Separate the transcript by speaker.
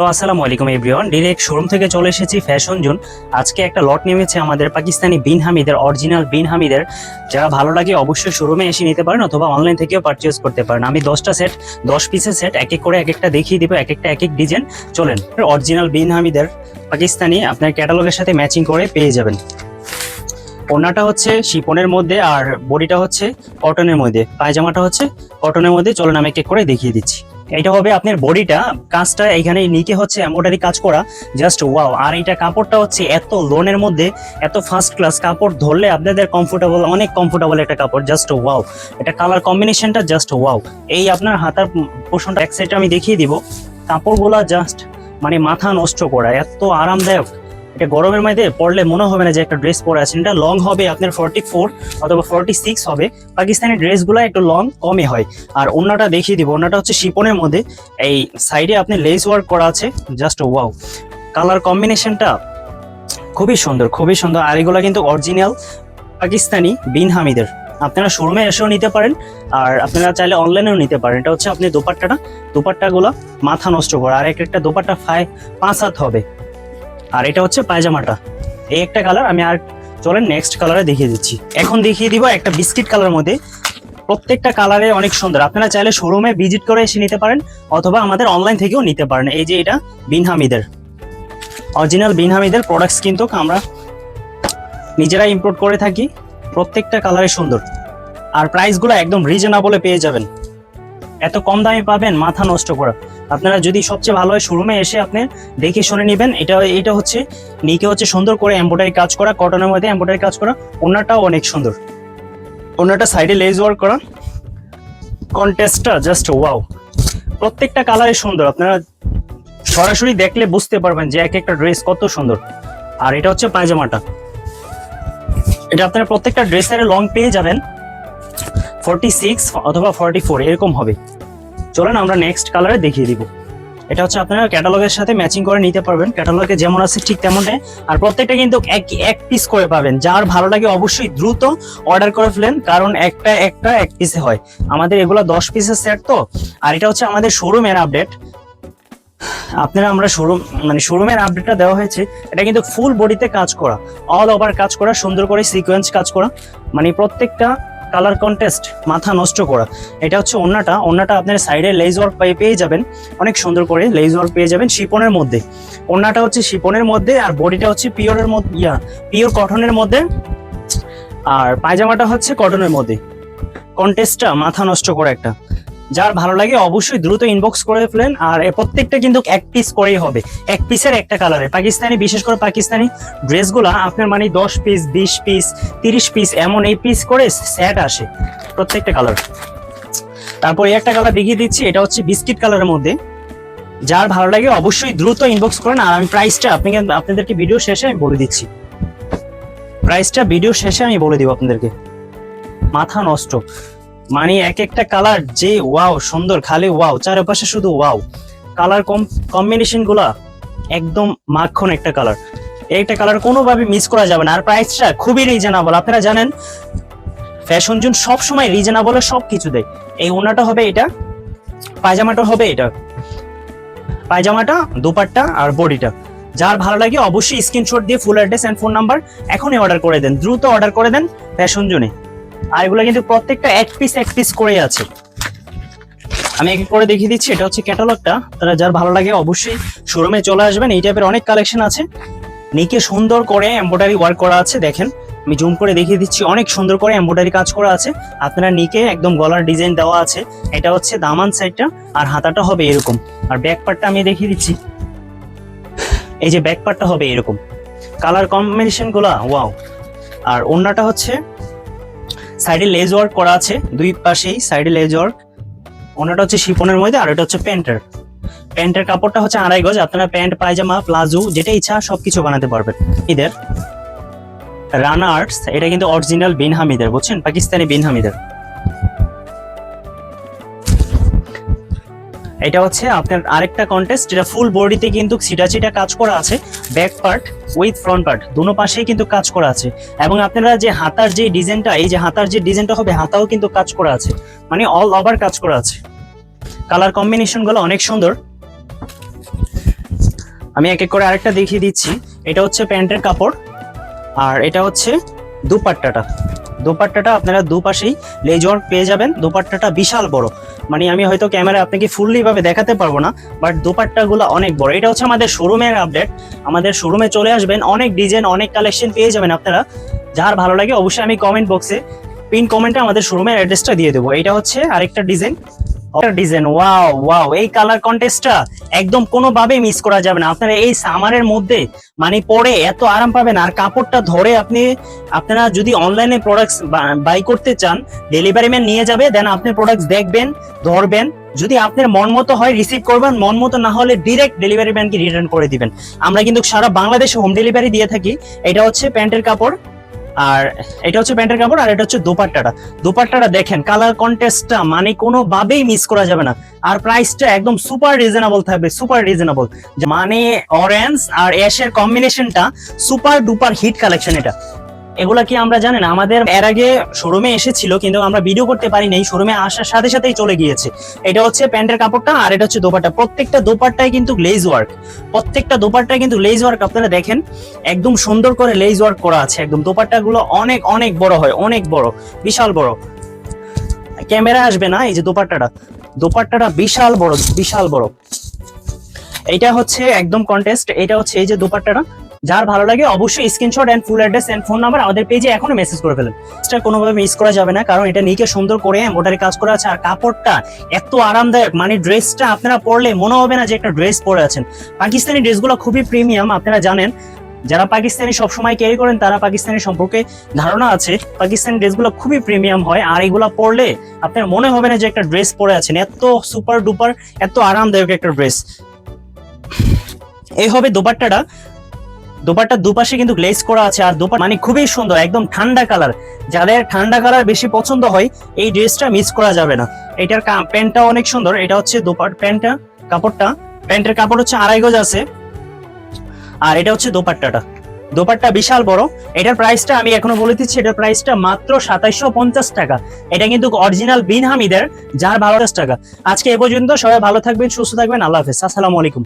Speaker 1: তো আসসালামু আলাইকুম এভরিওয়ান, ডিরেক্ট শোরুম থেকে চলে এসেছি ফ্যাশন জোন। আজকে একটা লট নেমেছে আমাদের পাকিস্তানি বিন হামিদের, অরিজিনাল বিন হামিদের। যারা ভালো লাগে অবশ্যই শোরুমে এসে নিতে পারেন অথবা অনলাইন থেকেও পারচেজ করতে পারেন। আমি 10টা সেট, 10 পিসের সেট এক এক করে এক একটা দেখিয়ে দিব, এক একটা এক এক ডিজাইন। চলেন, অরিজিনাল বিন হামিদের পাকিস্তানি আপনার ক্যাটালগের সাথে ম্যাচিং করে পেয়ে যাবেন। ওড়নাটা হচ্ছে শিফনের মধ্যে আর বডিটা হচ্ছে কটনের মধ্যে, পায়জামাটা হচ্ছে কটনের মধ্যে। চলুন আমি এক এক করে দেখিয়ে দিচ্ছি। এটা হবে আপনার বডিটা, কাজটা এখানে নিচে হচ্ছে এমব্রয়ডারি কাজ করা, জাস্ট ওয়াও। আর এটা কাপড়টা হচ্ছে এত লোনের মধ্যে, এত ফার্স্ট ক্লাস কাপড়, ধরলে আপনাদের কমফোর্টেবল, অনেক কমফোর্টেবল একটা কাপড়, জাস্ট ওয়াও। এটা কালার কম্বিনেশনটা জাস্ট ওয়াও। এই আপনার হাতার পোর্শনটা এক সাইডে আমি দেখিয়ে দিব, কাপড়গুলা জাস্ট মানে মাথা নষ্ট করা, এত আরামদায়ক। এটা গরমের মধ্যে পরলে মনে হবে না যে একটা ড্রেস পরে আছেন। এটা লং হবে আপনার 44 অথবা 46 হবে। পাকিস্তানি ড্রেসগুলো একটু লং কমে হয়। আর ওড়নাটা দেখিয়ে দিব, ওড়নাটা হচ্ছে শিপনের মধ্যে, এই সাইডে আপনি লেস ওয়ার্ক করা আছে, জাস্ট ওয়াও। কালার কম্বিনেশনটা খুবই সুন্দর, খুবই সুন্দর। আর এগুলো কিন্তু অরিজিনাল পাকিস্তানি বিন হামিদের। আপনারা শোরুমে এসেও নিতে পারেন আর আপনারা চাইলে অনলাইনেও নিতে পারেন। এটা হচ্ছে আপনি দোপাট্টাগুলো মাথা নষ্ট করা, আর একটা দোপাট্টা 5 হাত হবে। আর এটা হচ্ছে পায়জামাটা, এই একটা কালার। আমি আর চলেন নেক্সট কালারে দেখিয়ে দিচ্ছি। এখন দেখিয়ে দিব একটা বিস্কিট কালার মধ্যে, প্রত্যেকটা কালারে অনেক সুন্দর। আপনারা চাইলে শোরুমে ভিজিট করে এসে নিতে পারেন অথবা আমাদের অনলাইন থেকেও নিতে পারেন। এই যে এটা বিন হামিদের, অরিজিনাল বিন হামিদের প্রোডাক্টস কিন্তু আমরা নিজেরা ইম্পোর্ট করে থাকি। প্রত্যেকটা কালারে সুন্দর আর প্রাইসগুলো একদম রিজনেবলে পেয়ে যাবেন। এত কম দামে পাবেন, মাথা নষ্ট করা। আপনারা যদি সবচেয়ে ভালো হয় শোরুমে এসে আপনি দেখে শুনে নেবেন। এটা হচ্ছে নিকে হচ্ছে সুন্দর করে এমব্রয়ডারি কাজ করা, কটনের মধ্যে এমব্রয়ডারি কাজ করা। ওড়নাটাও অনেক সুন্দর, ওড়নাটা সাইডে লেজ ওয়ার্ক করা, কন্ট্রাস্টটা জাস্ট ওয়াও। প্রত্যেকটা কালারে সুন্দর, আপনারা সরাসরি দেখলে বুঝতে পারবেন যে এক একটা ড্রেস কত সুন্দর। আর এটা হচ্ছে পায়জামাটা, এটা আপনারা প্রত্যেকটা ড্রেসের লং পেয়ে যাবেন 46 অথবা 44 এরকম হবে। চলেন আমরা নেক্সট কালারে দেখিয়ে দিব। এটা হচ্ছে আপনারা ক্যাটালগের সাথে ম্যাচিং করে নিতে পারবেন, ক্যাটালগে যেমন আছে ঠিক তেমনটাই। আর প্রত্যেকটা কিন্তু এক পিস করে পাবেন। যার ভালো লাগে অবশ্যই দ্রুত অর্ডার করে ফেলেন, কারণ এক পিসে হয়। আমাদের এগুলো 10 পিসের সেট তো। আর এটা হচ্ছে আমাদের শোরুমের আপডেট। আপনারা আমরা শোরুমের আপডেটটা দেওয়া হয়েছে। এটা কিন্তু ফুল বডিতে কাজ করা, অল ওভার কাজ করা, সুন্দর করে সিকোয়েন্স কাজ করা, মানে প্রত্যেকটা কালার কন্টেস্ট মাথা নষ্ট করা। এটা হচ্ছে ওড়নাটা আপনার সাইডে লেজ ওয়ার্ক পেয়ে যাবেন, অনেক সুন্দর করে লেজ ওয়ার্ক পেয়ে যাবেন শিপনের মধ্যে। ওড়নাটা হচ্ছে শিপনের মধ্যে আর বডিটা হচ্ছে পিওরের মধ্যে, পিওর কটনের মধ্যে। আর পায়জামাটা হচ্ছে কটনের মধ্যে। কন্টেস্টটা মাথা নষ্ট করা একটা। যার ভালো লাগে অবশ্যই দ্রুত ইনবক্স করে ফেলেন। আর প্রত্যেকটা কিন্তু এক পিস করেই হবে, এক পিসের একটা কালারে। পাকিস্তানি, বিশেষ করে পাকিস্তানি ড্রেসগুলা আপনার মানে 10 পিস, 20 পিস, 30 পিস এমন এই পিস করে সেট আসে প্রত্যেকটা কালার। তারপর এই একটা কালার দেখিয়ে দিচ্ছি, এটা হচ্ছে বিস্কিট কালারের মধ্যে। যার ভালো লাগে অবশ্যই দ্রুত ইনবক্স করেন। আর আমি প্রাইসটা আপনাদেরকে ভিডিও শেষে আমি বলে দিচ্ছি, প্রাইসটা ভিডিও শেষে আমি বলে দিব আপনাদেরকে। মাথা নষ্ট, মানে এক একটা কালার যে ওয়াও সুন্দর, খালি ওয়াও, চারপাশে শুধু ওয়াও। কালার কম্বিনেশন গুলা একদম মাখন একটা কালার। একটা কালার কোনোভাবে মিস করা যাবে না। আর প্রাইসটা খুবই রিজনেবল। আপনারা জানেন ফ্যাশন জোন সবসময় রিজনেবলে সবকিছু দেয়। এই ওড়নাটা হবে এটা, পায়জামাটা হবে এটা, পায়জামাটা, দুপাট্টা আর বডিটা। যার ভালো লাগে অবশ্যই স্ক্রিনশট দিয়ে full address and phone number এখনই অর্ডার করে দেন, দ্রুত অর্ডার করে দেন ফ্যাশন জোনে। আর এগুলো কিন্তু প্রত্যেকটা এক পিস করে আছে। আমি এক করে দেখিয়ে দিচ্ছি। এটা হচ্ছে ক্যাটালগটা। তারা যার ভালো লাগে অবশ্যই শোরুমে চলে আসবেন। এই টাইপের অনেক কালেকশন আছে। নিকে সুন্দর করে এমব্রয়ডারি ওয়ার্ক করা আছে, দেখেন আমি জুম করে দেখিয়ে দিচ্ছি। অনেক সুন্দর করে এমব্রয়ডারি কাজ করা আছে। আপনারা নিকে একদম গলার ডিজাইন দেওয়া আছে। এটা হচ্ছে দামান সাইডটা, আর হাতাটা হবে এরকম। আর ব্যাক পার্টটা আমি দেখিয়ে দিচ্ছি, এই যে ব্যাক পার্টটা হবে এরকম। কালার কম্বিনেশন গুলা ওয়াও। আর ওড়নাটা হচ্ছে সাইডে লেজ ওয়ার্ক করা আছে, দুই পাশেই সাইডে লেজ ওয়ার্ক। ওনাটা হচ্ছে শিফনের মধ্যে, আর এটা হচ্ছে প্যান্টের কাপড়টা হচ্ছে 2.5 গজ। আপনারা প্যান্ট, পায়জামা, প্লাজো যেটা ইচ্ছা সবকিছু বানাতে পারবেন। এদের রানা আর্টস, এটা কিন্তু অরিজিনাল বিন হামিদের, বুঝছেন, পাকিস্তানি বিন হামিদের। এটা হচ্ছে আপনার আরেকটা কন্টেস্ট, যেটা ফুল বডিতে কিন্তু ছিটা কাজ করা আছে। Back part with front part দুনো পাশেই কিন্তু কাজ করা আছে। এবং আপনারা যে হাতার যে ডিজাইনটা, এই যে হাতার যে ডিজাইনটা হবে, হাতাও কিন্তু কাজ করা আছে, মানে অল ওভার কাজ করা আছে। কালার কম্বিনেশন গুলো অনেক সুন্দর। আমি এক এক করে আরেকটা দেখিয়ে দিচ্ছি। এটা হচ্ছে প্যান্টের কাপড়, আর এটা হচ্ছে দুপাট্টাটা। দুপাট্টাটা আপনারা দুপাশেই লেজ ওয়ার্ক পেয়ে যাবেন। দুপাট্টাটা বিশাল বড়, মানে আমি হয়তো ক্যামেরায় আপনাকে ফুললি ভাবে দেখাতে পারবো না, বাট দুপাট্টাগুলো অনেক বড়। এটা হচ্ছে আমাদের শোরুমের আপডেট। আমাদের শোরুমে চলে আসবেন, অনেক ডিজাইন অনেক কালেকশন পেয়ে যাবেন আপনারা। যার ভালো লাগে অবশ্যই আমি কমেন্ট বক্সে পিন কমেন্টে আমাদের শোরুমের অ্যাড্রেসটা দিয়ে দেবো। এটা হচ্ছে আরেকটা ডিজাইন। ওয়াও ওয়াও, এই কালার কন্টেস্টটা একদম কোনোভাবেই মিস করা যাবে না। আপনারা এই সামারের মধ্যে মানে পরে এত আরাম পাবেন, আর কাপড়টা ধরে আপনারা যদি অনলাইনে প্রোডাক্টস বাই করতে চান, ডেলিভারি ম্যান নিয়ে যাবে, দেন আপনি প্রোডাক্টস দেখবেন, ধরবেন, যদি আপনার মন মতো হয় রিসিভ করবেন, মন মতো না হলে ডিরেক্ট ডেলিভারি ম্যানকে রিটার্ন করে দিবেন। আমরা কিন্তু সারা বাংলাদেশে হোম ডেলিভারি দিয়ে থাকি। এটা হচ্ছে প্যান্টের কাপড়, আর এটা হচ্ছে প্যান্টের কাপড়, আর এটা হচ্ছে দোপাট্টাটা। দোপাট্টাটা দেখেন, কালার কন্টেস্টটা মানে কোনোভাবেই মিস করা যাবে না। আর প্রাইসটা একদম সুপার রিজনেবল থাকবে, সুপার রিজনেবল। মানে অরেঞ্জ আর অ্যাশের কম্বিনেশনটা সুপার ডুপার হিট কালেকশন। এগুলা কি আমরা জানেন, আমাদের এর আগে শোরুমে এসেছিল, কিন্তু আমরা ভিডিও করতে পারি নাই, শোরুমে আসার সাথে সাথেই চলে গিয়েছে। এটা হচ্ছে প্যান্টের কাপড়টা, আর এটা হচ্ছে দোপাট্টা। প্রত্যেকটা দোপাট্টায় কিন্তু লেজ ওয়ার্ক, প্রত্যেকটা দোপাট্টায় কিন্তু লেজ ওয়ার্ক। আপনারা দেখেন একদম সুন্দর করে লেজ ওয়ার্ক করা আছে। একদম দোপাট্টাগুলো অনেক অনেক বড় হয়, অনেক বড়, বিশাল বড়। ক্যামেরা আসবে না, এই যে দোপাট্টাটা বিশাল বড়, বিশাল বড়। এটা হচ্ছে একদম কন্টেস্ট। এটা হচ্ছে এই যে দোপাট্টাটা। যার ভালো লাগে অবশ্যই screenshot and full address and phone number আমাদের পেজে এখনো মেসেজ করে ফেলেন। এটা কোনোভাবে মিস করা যাবে না, কারণ এটা নিকে সুন্দর করে এমব্রয়ডারি কাজ করা আছে, আর কাপড়টা এত আরামদায়ক, মানে ড্রেসটা আপনারা পরলে মনে হবে না যে একটা ড্রেস পরে আছেন। পাকিস্তানি ড্রেসগুলো খুবই প্রিমিয়াম, আপনারা জানেন। যারা পাকিস্তানি সবসময় ক্যারি করেন তারা পাকিস্তানি সম্পর্কে ধারণা আছে। পাকিস্তানি ড্রেসগুলো খুবই প্রিমিয়াম হয়, আর এগুলো পরলে আপনার মনে হবে না যে একটা ড্রেস পরে আছেন। এত সুপার ডুপার, এত আরামদায়ক একটা ড্রেস। এই হবে দোপাট্টাটা। দোপাট্টার দুপাশে কিন্তু গ্লেজ করা আছে, আর দোপাট্টা মানে খুবই সুন্দর, একদম ঠান্ডা কালার। যাদের ঠান্ডা কালার বেশি পছন্দ হয় এই ড্রেসটা মিস করা যাবে না। এটার প্যান্টটা অনেক সুন্দর। এটা হচ্ছে প্যান্টটা, কাপড়টা, প্যান্টের কাপড় হচ্ছে 2.5 গজ আছে, আর এটা হচ্ছে দোপাট্টাটা। দোপাট্টা বিশাল বড়। এটার প্রাইসটা আমি এখনো বলে দিচ্ছি, এটার প্রাইসটা মাত্র 2750 টাকা। এটা কিন্তু অরিজিনাল বিন হামিদের, যার 12 টাকা। আজকে এ পর্যন্ত, সবাই ভালো থাকবেন, সুস্থ থাকবেন, আল্লাহ হাফেজ, আসসালামু আলাইকুম।